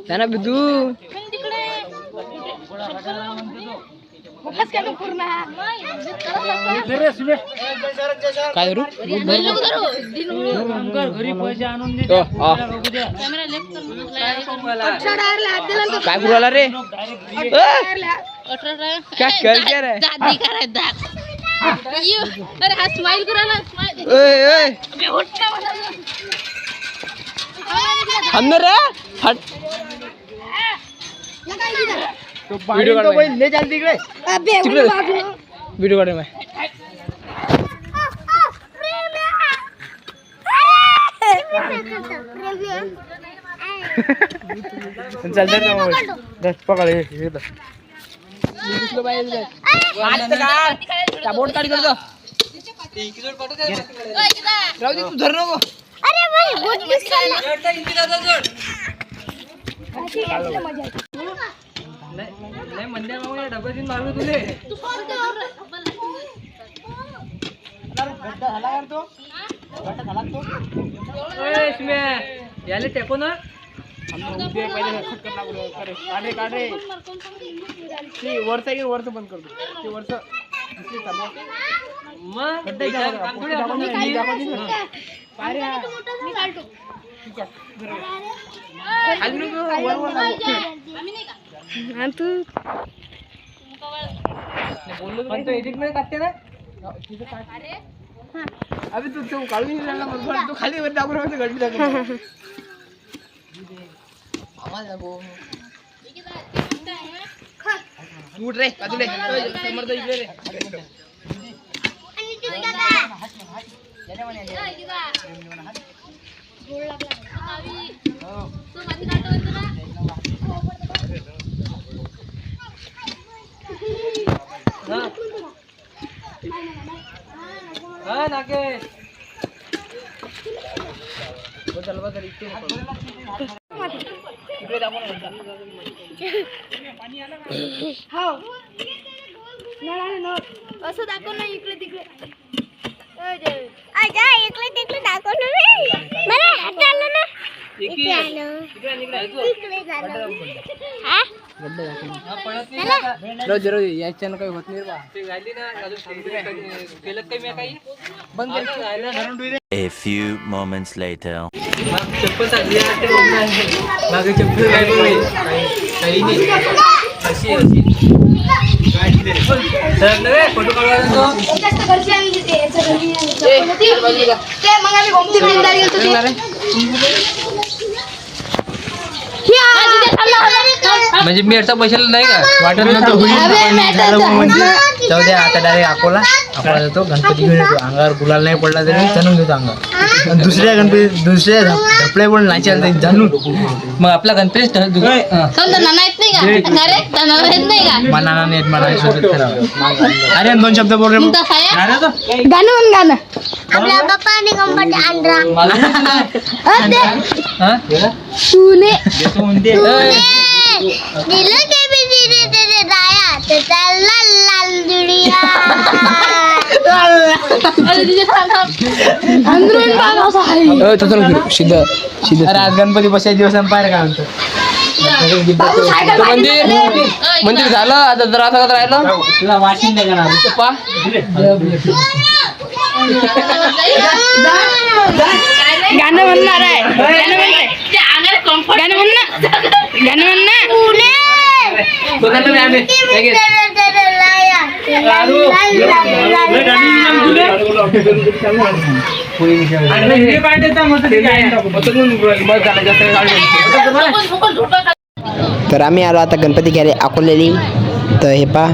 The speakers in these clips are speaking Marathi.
त्यांना बिदू काय करू घरी पैसे आणून दे काय करू आला रे क्या कर क्या रे अरे हा स्माइल करा ना स्माइल अंदर रे हट वीडियो काढ भाई ले चल तिकडे वीडियो काढ मैं चल दस पकड़ बोट काढ करतो राहू दे तू धर नको अरे भाई बोट दिसला नाही मंद्या मामा या डब्यातून मारू तुले तू कोणते गड्डा झाला यार तो गड्डा झाला तो ए शिम्या याले टेको ना हम उद्या पहिले खट करना बोल करे काढ रे ते वरचं बंद कर दो ते वरचं दुसरी चालू मग गड्डा पारे मी काढतो ठीक आहे खाली नको वर आम्ही नाही का आणि तू बोललो पण तो एडिट मध्ये काढते ना अरे अबे तू काढून नाही राहिला मग तू खाली वर दाबून होते गड्डी दाबून आवाज आगो उठ रे काजूले समर्थ इकडे रे आणि तिथे गोळ लागला आवी तो माती काढतो तुला हा नाके चल बघ इथे इकडे दाबून पाणी आलं का हो नळाने असं दाखव ना इकडे तिकडे अजा इकडे तिकडे दाखव ना मला हात आलं ना इकडे आलं इकडे झालं हा रोज याच्यानं काही होत नाही बा ते झाली ना अजून केलं काही मी काही बंद केलं A few moments later. चप्पल चालली आहे मागे चप्पल काय काही नाही अशी सर रे फोटो काढवा मग आम्ही घुमती फिरताना गेलो म्हणजे मी याचा पैशाला नाही का वाटत नव्हतं जाऊ द्या आता डायरेक्ट अकोला जातो गणपती घेऊन येतो अंगावर गुलाल नाही पडला तरी जाणून घेतो अंगावर दुसऱ्या धपले पण नाही चालते जाणून मग आपला गणपती मनाना नेत मला अरे दोन शब्द बोल रे गाणं आपल्या बाप्पाने गणपती आणला दिलं के भी धीरे धीरे राया ते लाल लाल दुनिया अरे आज गणपती बसायचे दिवस पाहिजे काय म्हणतो मंदिर झालं आता जरा असं राहिलं तुला वाशिंग नाही का गाणं म्हणणार आहे गाणं म्हणणार तर आम्ही आलो आता गणपती घ्यायला अकोल्याली तर हे पा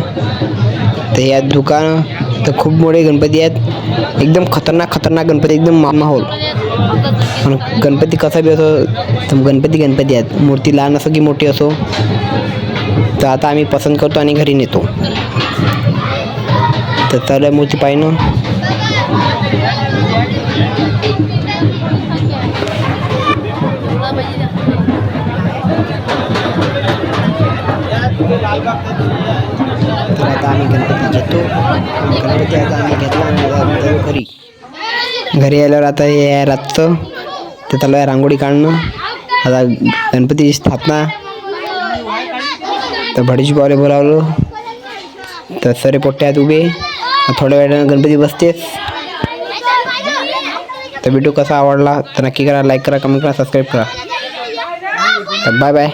तर या दुकान तर खूप मोठे गणपती आहेत एकदम खतरनाक गणपती एकदम माहोल गणपती कसा बी असो तर गणपती आहेत मूर्ती लहान असो की मोठी असो तर आता आम्ही पसंत करतो आणि घरी नेतो तर चला मूर्ती पाहिनं तर आता आम्ही गणपती घेतो गणपती आता आम्ही घेतला आणि घरी घरी आल्यावर आता हे आहे रातचं तर चालू आहे रांगोळी काढणं. आता गणपतीची स्थापना. तर भडीची पावले बोलावलं तर सरे पोट्टे आहेत उभे. थोड्या वेळानं गणपती बसतेच. तर व्हिडिओ कसा आवडला तर नक्की करा, लाईक करा, कमेंट करा, सबस्क्राईब करा. तर बाय बाय.